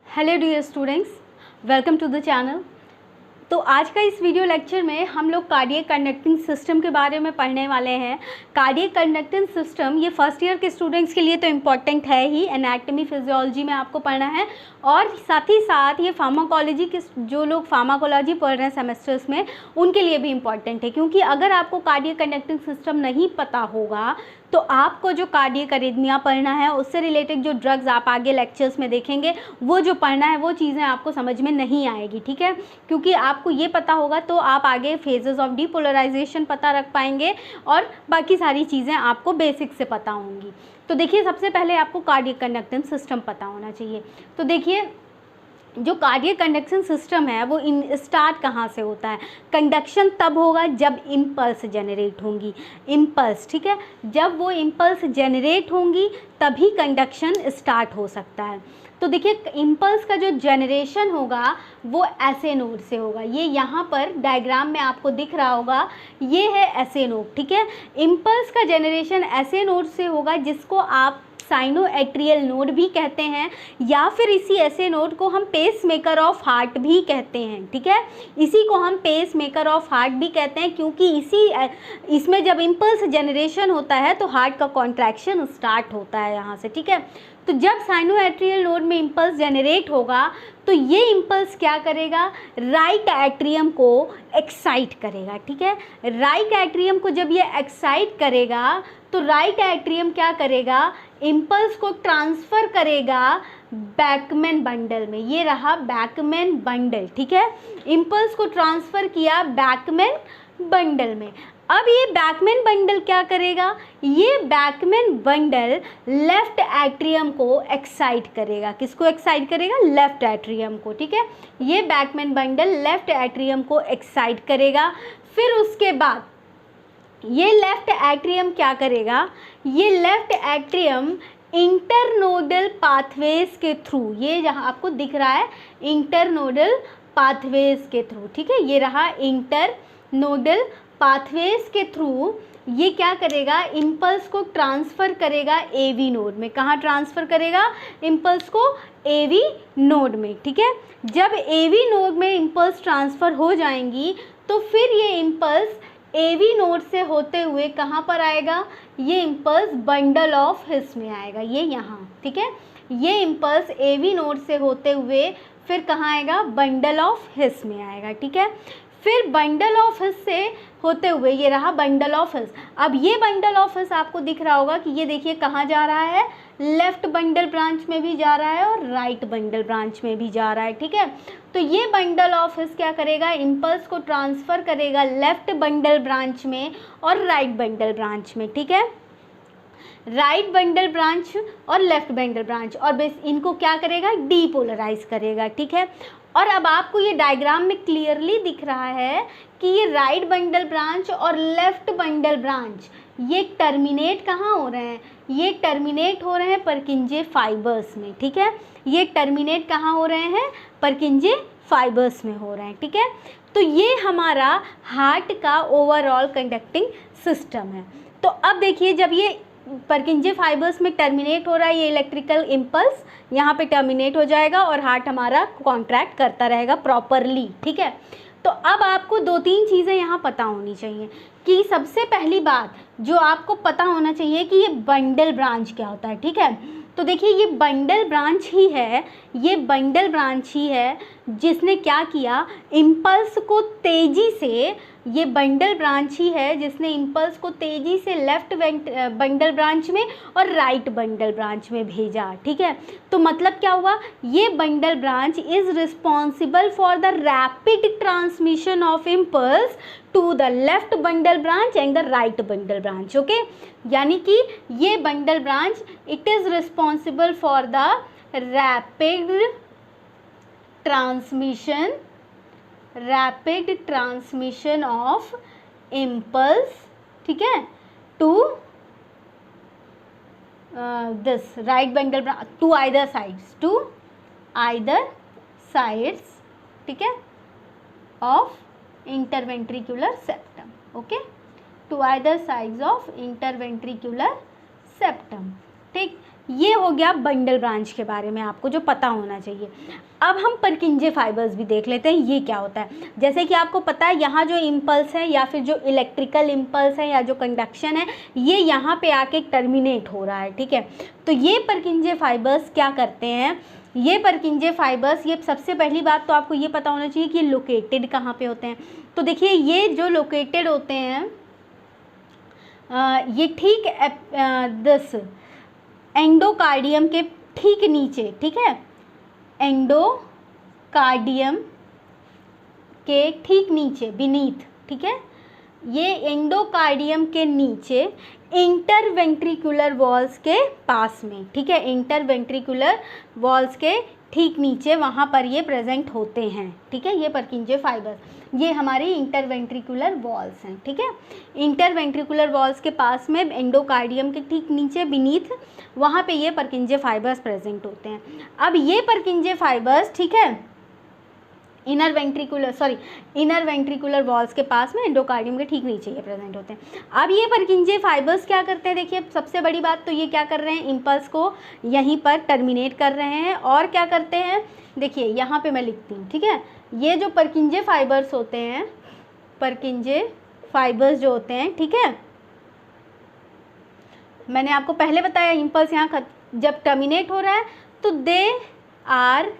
Hello dear students, welcome to the channel. तो आज का इस वीडियो लेक्चर में हम लोग कार्डियक कंडक्टिंग सिस्टम के बारे में पढ़ने वाले हैं। कार्डियक कंडक्टिंग सिस्टम ये फर्स्ट ईयर के स्टूडेंट्स के लिए तो इम्पॉर्टेंट है ही, एनाटॉमी फिजियोलॉजी में आपको पढ़ना है, और साथ ही साथ ये फार्माकोलॉजी के जो लोग फार्माकोलॉजी पढ़ रहे हैं सेमेस्टर्स में उनके लिए भी इम्पॉर्टेंट है, क्योंकि अगर आपको कार्डियक कंडक्टिंग सिस्टम नहीं पता होगा तो आपको जो कार्डियक अरिथमिया पढ़ना है उससे रिलेटेड जो ड्रग्स आप आगे लेक्चर्स में देखेंगे वो जो पढ़ना है वो चीज़ें आपको समझ में नहीं आएगी, ठीक है। क्योंकि आपको ये पता होगा तो आप आगे फेजेस ऑफ डीपोलराइजेशन पता रख पाएंगे और बाकी सारी चीज़ें आपको बेसिक से पता होंगी। तो देखिए, सबसे पहले आपको कार्डियक कंडक्टिंग सिस्टम पता होना चाहिए। तो देखिए, जो कार्डियक कंडक्शन सिस्टम है वो स्टार्ट कहाँ से होता है। कंडक्शन तब होगा जब इम्पल्स जनरेट होंगी, इम्पल्स, ठीक है। जब वो इम्पल्स जनरेट होंगी तभी कंडक्शन स्टार्ट हो सकता है। तो देखिए, इम्पल्स का जो जनरेशन होगा वो ऐसे नोड से होगा। ये यहाँ पर डायग्राम में आपको दिख रहा होगा, ये है ऐसे नोड, ठीक है। इम्पल्स का जनरेशन ऐसे नोड से होगा जिसको आप साइनोएट्रियल नोड भी कहते हैं, या फिर इसी ऐसे नोड को हम पेस मेकर ऑफ हार्ट भी कहते हैं, ठीक है। इसी को हम पेस मेकर ऑफ हार्ट भी कहते हैं, क्योंकि इसमें जब इम्पल्स जनरेशन होता है तो हार्ट का कॉन्ट्रैक्शन स्टार्ट होता है यहाँ से, ठीक है। तो जब साइनोएट्रियल नोड में इम्पल्स जनरेट होगा तो ये इम्पल्स क्या करेगा, राइट एट्रियम को एक्साइट करेगा, ठीक है। राइट एट्रियम को जब ये एक्साइट करेगा तो राइट एट्रियम क्या करेगा, इम्पल्स को ट्रांसफ़र करेगा बैकमैन बंडल में। ये रहा बैकमैन बंडल, ठीक है। इम्पल्स को ट्रांसफ़र किया बैकमैन बंडल में। अब ये बैकमैन बंडल क्या करेगा, ये बैकमैन बंडल लेफ्ट एट्रियम को एक्साइट करेगा। किसको एक्साइट करेगा, लेफ्ट एट्रियम को, ठीक है। ये बैकमैन बंडल लेफ्ट एट्रियम को एक्साइट करेगा। फिर उसके बाद ये लेफ्ट एट्रियम क्या करेगा, ये लेफ्ट एट्रियम इंटरनोडल पाथवेज के थ्रू, ये जहाँ आपको दिख रहा है इंटरनोडल पाथवेज के थ्रू, ठीक है। ये रहा इंटरनोडल पाथवेज के थ्रू ये क्या करेगा, इम्पल्स को ट्रांसफ़र करेगा एवी नोड में। कहाँ ट्रांसफ़र करेगा, इम्पल्स को एवी नोड में, ठीक है। जब एवी नोड में इम्पल्स ट्रांसफ़र हो जाएंगी तो फिर ये इम्पल्स एवी नोड से होते हुए कहाँ पर आएगा, ये इम्पल्स बंडल ऑफ हिस में आएगा, ये यहाँ, ठीक है। ये इम्पल्स एवी नोड से होते हुए फिर कहाँ आएगा, बंडल ऑफ हिस में आएगा, ठीक है। फिर बंडल ऑफ हिस से होते हुए ये रहा बंडल ऑफ हिस। अब ये बंडल ऑफ हिस आपको दिख रहा होगा कि ये देखिए कहाँ जा रहा है, लेफ्ट बंडल ब्रांच में भी जा रहा है और राइट बंडल ब्रांच में भी जा रहा है, ठीक है। तो ये बंडल ऑफ हिस क्या करेगा, इम्पल्स को ट्रांसफ़र करेगा लेफ्ट बंडल ब्रांच में और राइट बंडल ब्रांच में, ठीक है। राइट बंडल ब्रांच और लेफ्ट बंडल ब्रांच, और बेस इनको क्या करेगा, डीपोलराइज करेगा, ठीक है। और अब आपको ये डायग्राम में क्लियरली दिख रहा है कि ये राइट बंडल ब्रांच और लेफ्ट बंडल ब्रांच ये टर्मिनेट कहाँ हो रहे हैं, ये टर्मिनेट हो रहे हैं परकिंजे फाइबर्स में, ठीक है। ये टर्मिनेट कहाँ हो रहे हैं, परकिंजे फाइबर्स में हो रहे हैं, ठीक है। तो ये हमारा हार्ट का ओवरऑल कंडक्टिंग सिस्टम है। तो अब देखिए, जब ये परकिंजे फाइबर्स में टर्मिनेट हो रहा है, ये इलेक्ट्रिकल इम्पल्स यहाँ पे टर्मिनेट हो जाएगा और हार्ट हमारा कॉन्ट्रैक्ट करता रहेगा प्रॉपरली, ठीक है। तो अब आपको दो तीन चीज़ें यहाँ पता होनी चाहिए कि सबसे पहली बात जो आपको पता होना चाहिए कि ये बंडल ब्रांच क्या होता है, ठीक है। तो देखिए, ये बंडल ब्रांच ही है, ये बंडल ब्रांच ही है जिसने क्या किया, इम्पल्स को तेज़ी से, ये बंडल ब्रांच ही है जिसने इम्पल्स को तेज़ी से लेफ्ट बंडल ब्रांच में और राइट बंडल ब्रांच में भेजा, ठीक है। तो मतलब क्या हुआ, ये bundle branch is responsible for the rapid transmission of impulse to the left bundle branch and the right bundle branch, okay. यानी कि ये bundle branch it is responsible for the rapid transmission of impulse, ठीक है, to this right bundle branch, to either sides, ठीक है, of interventricular septum, okay, to either sides of interventricular septum, ठीक। ये हो गया बंडल ब्रांच के बारे में आपको जो पता होना चाहिए। अब हम परकिंजे फाइबर्स भी देख लेते हैं ये क्या होता है। जैसे कि आपको पता है यहाँ जो इम्पल्स है या फिर जो इलेक्ट्रिकल इम्पल्स है या जो कंडक्शन है ये यहाँ पे आके टर्मिनेट हो रहा है, ठीक है। तो ये परकिंजे फाइबर्स क्या करते हैं, ये परकिंजे फाइबर्स, ये सबसे पहली बात तो आपको ये पता होना चाहिए कि लोकेटेड कहाँ पे होते हैं। तो देखिए ये जो लोकेटेड होते हैं ये ठीक दस एंडोकार्डियम के ठीक नीचे, ठीक है, एंडोकार्डियम के ठीक नीचे, बीनीथ, ठीक है, ये एंडोकार्डियम के नीचे इंटरवेंट्रिकुलर वॉल्स के पास में, ठीक है, इंटरवेंट्रिकुलर वॉल्स के ठीक नीचे वहाँ पर ये प्रेजेंट होते हैं, ठीक है। ये परकिंजे फाइबर्स ये हमारी इंटरवेंट्रिकुलर वॉल्स हैं, ठीक है। इंटरवेंट्रिकुलर वॉल्स के पास में एंडोकार्डियम के ठीक नीचे बीनीथ वहाँ पे ये परकिंजे फाइबर्स प्रेजेंट होते हैं। अब ये परकिंजे फाइबर्स, ठीक है, इनर वेंट्रिकुलर वॉल्स के पास में एंडोकार्डियम के ठीक नीचे ये प्रेजेंट होते हैं। अब ये परकिंजे फाइबर्स क्या करते हैं, देखिए सबसे बड़ी बात तो ये क्या कर रहे हैं, इम्पल्स को यहीं पर टर्मिनेट कर रहे हैं। और क्या करते हैं, देखिए यहाँ पे मैं लिखती हूँ, ठीक है, ये जो परकिंजे फाइबर्स होते हैं, परकिंजे फाइबर्स जो होते हैं, ठीक है, मैंने आपको पहले बताया इम्पल्स यहाँ जब टर्मिनेट हो रहा है तो they are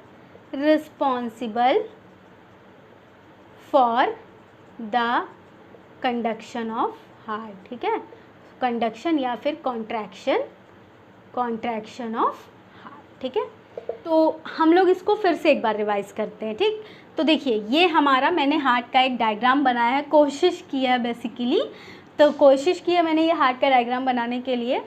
responsible for the conduction of heart, ठीक है, कंडक्शन या फिर कॉन्ट्रैक्शन ऑफ हार्ट, ठीक है। तो हम लोग इसको फिर से एक बार रिवाइज करते हैं, ठीक। तो देखिए ये हमारा, मैंने हार्ट का एक डायग्राम बनाया है, कोशिश की है बेसिकली, तो कोशिश की है मैंने ये हार्ट का डायग्राम बनाने के लिए।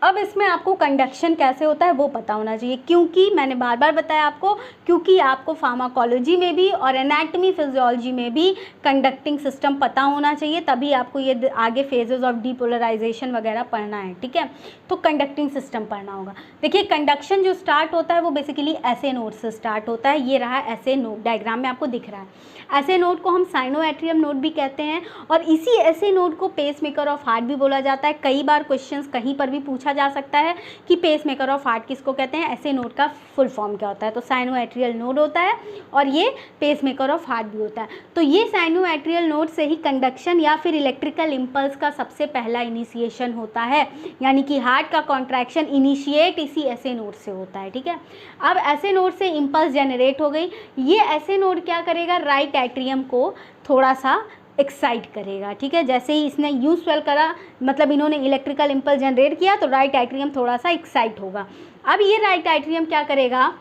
अब इसमें आपको कंडक्शन कैसे होता है वो पता होना चाहिए, क्योंकि मैंने बार बार बताया आपको, क्योंकि आपको फार्माकोलॉजी में भी और एनाटॉमी फिजियोलॉजी में भी कंडक्टिंग सिस्टम पता होना चाहिए, तभी आपको ये आगे फेजेस ऑफ डीपोलराइजेशन वगैरह पढ़ना है, ठीक है। तो कंडक्टिंग सिस्टम पढ़ना होगा। देखिए कंडक्शन जो स्टार्ट होता है वो बेसिकली ऐसे नोड से स्टार्ट होता है, ये रहा ऐसे नोड, डायग्राम में आपको दिख रहा है। ऐसे नोड को हम साइनोएट्रियम नोड भी कहते हैं और इसी ऐसे नोड को पेसमेकर ऑफ हार्ट भी बोला जाता है। कई बार क्वेश्चंस कहीं पर भी पूछा जा सकता है कि पेसमेकर ऑफ हार्ट किसको कहते हैं, ऐसे नोड का फुल फॉर्म क्या होता है। तो साइनोएट्रियल नोड होता है और ये पेसमेकर ऑफ हार्ट भी होता है। तो ये साइनोएट्रियल नोड से ही कंडक्शन या फिर इलेक्ट्रिकल इम्पल्स का सबसे पहला इनिशिएशन होता है, यानी कि हार्ट का कॉन्ट्रैक्शन इनिशिएट इसी ऐसे नोड से होता है, ठीक है। अब ऐसे नोड से इम्पल्स जनरेट हो गई, ये ऐसे नोड क्या करेगा, राइट एट्रियम को थोड़ा सा एक्साइट करेगा, ठीक है। जैसे ही इसने यू स्वेल करा, मतलब इन्होंने इलेक्ट्रिकल इम्पल्स जनरेट किया तो राइट एट्रियम थोड़ा सा एक्साइट होगा। अब ये राइट एट्रियम क्या करेगा,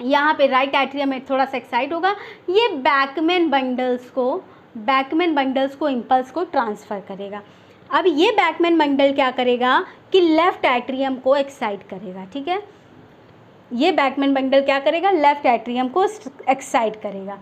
यहाँ पे राइट एट्रियम में थोड़ा सा एक्साइट होगा, ये बैकमैन बंडल्स को इम्पल्स को ट्रांसफ़र करेगा। अब ये बैकमैन बंडल क्या करेगा कि लेफ्ट एट्रियम को एक्साइट करेगा, ठीक है। ये बैकमैन बंडल क्या करेगा, लेफ्ट एट्रियम को एक्साइट करेगा।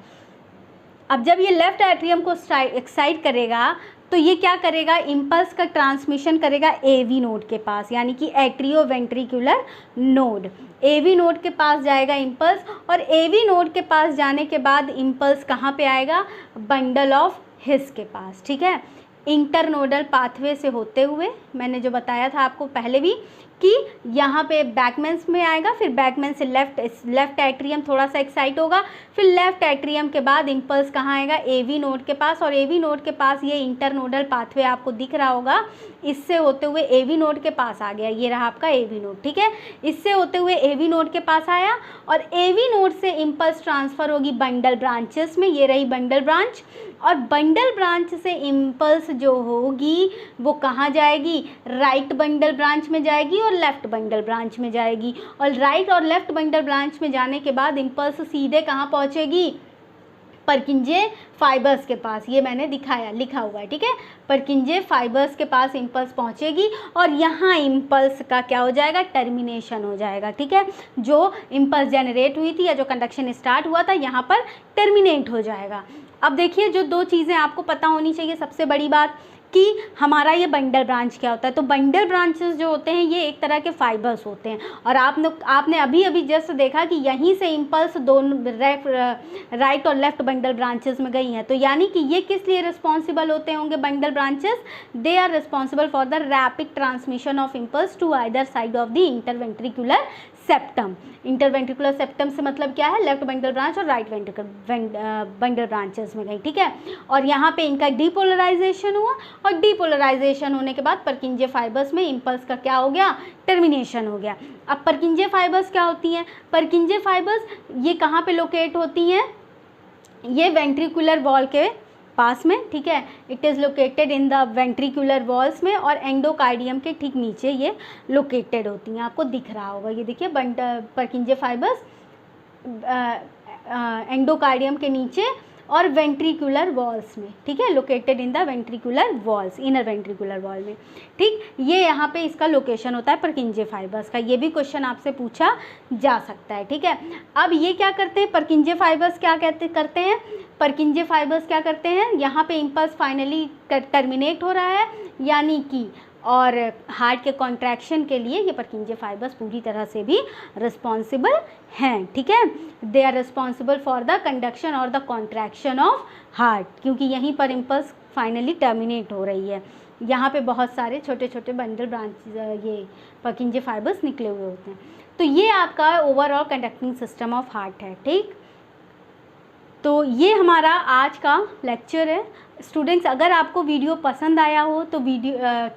अब जब ये लेफ्ट एट्रियम को एक्साइट करेगा तो ये क्या करेगा, इम्पल्स का ट्रांसमिशन करेगा एवी नोड के पास, यानी कि एट्रियोवेंट्रिकुलर नोड। एवी नोड के पास जाएगा इम्पल्स और एवी नोड के पास जाने के बाद इम्पल्स कहाँ पे आएगा, बंडल ऑफ हिस के पास, ठीक है। इंटरनोडल पाथवे से होते हुए, मैंने जो बताया था आपको पहले भी कि यहाँ पे बैकमेन्स में आएगा, फिर बैकमेन से लेफ्ट एट्रियम थोड़ा सा एक्साइट होगा, फिर लेफ्ट एट्रियम के बाद इम्पल्स कहाँ आएगा, एवी नोड के पास, और एवी नोड के पास ये इंटरनोडल पाथवे आपको दिख रहा होगा, इससे होते हुए एवी नोड के पास आ गया, ये रहा आपका एवी नोड, ठीक है। इससे होते हुए एवी नोड के पास आया और एवी नोड से इम्पल्स ट्रांसफ़र होगी बंडल ब्रांचेस में, ये रही बंडल ब्रांच, और बंडल ब्रांच से इम्पल्स जो होगी वो कहाँ जाएगी, राइट बंडल ब्रांच में जाएगी और लेफ़्ट बंडल ब्रांच में जाएगी, और राइट और लेफ़्ट बंडल ब्रांच में जाने के बाद इम्पल्स सीधे कहाँ पहुँचेगी, परकिंजे फाइबर्स के पास। ये मैंने दिखाया, लिखा हुआ है, ठीक है। परकिंजे फाइबर्स के पास इम्पल्स पहुँचेगी और यहाँ इम्पल्स का क्या हो जाएगा, टर्मिनेशन हो जाएगा, ठीक है। जो इम्पल्स जनरेट हुई थी या जो कंडक्शन स्टार्ट हुआ था यहाँ पर टर्मिनेट हो जाएगा। अब देखिए जो दो चीज़ें आपको पता होनी चाहिए, सबसे बड़ी बात कि हमारा ये बंडल ब्रांच क्या होता है। तो बंडल ब्रांचेस जो होते हैं ये एक तरह के फाइबर्स होते हैं, और आपने अभी अभी जस्ट देखा कि यहीं से इम्पल्स दोनों राइट और लेफ्ट बंडल ब्रांचेस में गई हैं। तो यानी कि ये किस लिए रिस्पॉन्सिबल होते होंगे bundle branches? They are responsible for the rapid transmission of impulse to either side of the interventricular septum. Interventricular septum से मतलब क्या है? लेफ्ट बंडल ब्रांच और राइट बंडल ब्रांचेस में गई, ठीक है। और यहाँ पे इनका डीपोलराइजेशन हुआ, और डीपोलराइजेशन होने के बाद परकिंजे फाइबर्स में इम्पल्स का क्या हो गया? टर्मिनेशन हो गया। अब परकिंजे फाइबर्स क्या होती हैं? परकिंजे फाइबर्स ये कहाँ पे लोकेट होती हैं? ये वेंट्रिकुलर वॉल के पास में, ठीक है। It is located in the ventricular walls में, और एंडोकार्डियम के ठीक नीचे ये लोकेटेड होती हैं। आपको दिख रहा होगा, ये देखिए परकिंजे फाइबर्स एंडोकार्डियम के नीचे और वेंट्रिकुलर वॉल्स में, ठीक है, located in the ventricular walls, inner ventricular wall में, ठीक। ये यहाँ पे इसका लोकेशन होता है परकिंजे फाइबर्स का। ये भी क्वेश्चन आपसे पूछा जा सकता है, ठीक है। अब ये क्या करते हैं परकिंजे फाइबर्स? क्या करते हैं परकिंजे फाइबर्स? क्या करते हैं? यहाँ पे इम्पल्स फाइनली टर्मिनेट हो रहा है, यानी कि और हार्ट के कॉन्ट्रैक्शन के लिए ये परकिंजे फाइबर्स पूरी तरह से भी रिस्पॉन्सिबल हैं, ठीक है। They are responsible for the conduction और द कॉन्ट्रैक्शन ऑफ हार्ट, क्योंकि यहीं पर इम्पल्स फाइनली टर्मिनेट हो रही है। यहाँ पे बहुत सारे छोटे छोटे बंडल ब्रांच ये परकिंजे फाइबर्स निकले हुए होते हैं। तो ये आपका overall conducting system of heart है, ठीक। तो ये हमारा आज का लेक्चर है। स्टूडेंट्स, अगर आपको वीडियो पसंद आया हो तो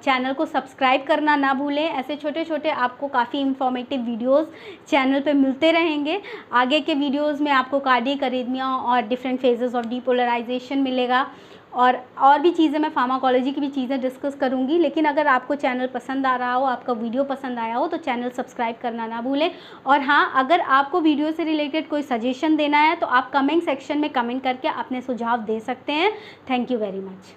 चैनल को सब्सक्राइब करना ना भूलें। ऐसे छोटे छोटे आपको काफ़ी इंफॉर्मेटिव वीडियोस चैनल पे मिलते रहेंगे। आगे के वीडियोस में आपको कार्डियक अरिथमिया और डिफरेंट फेजेस ऑफ डीपोलराइजेशन मिलेगा, और भी चीज़ें, मैं फार्माकोलॉजी की भी चीज़ें डिस्कस करूँगी। लेकिन अगर आपको चैनल पसंद आ रहा हो, आपका वीडियो पसंद आया हो, तो चैनल सब्सक्राइब करना ना भूलें। और हाँ, अगर आपको वीडियो से रिलेटेड कोई सजेशन देना है तो आप कमेंट सेक्शन में कमेंट करके अपने सुझाव दे सकते हैं। Thank you very much.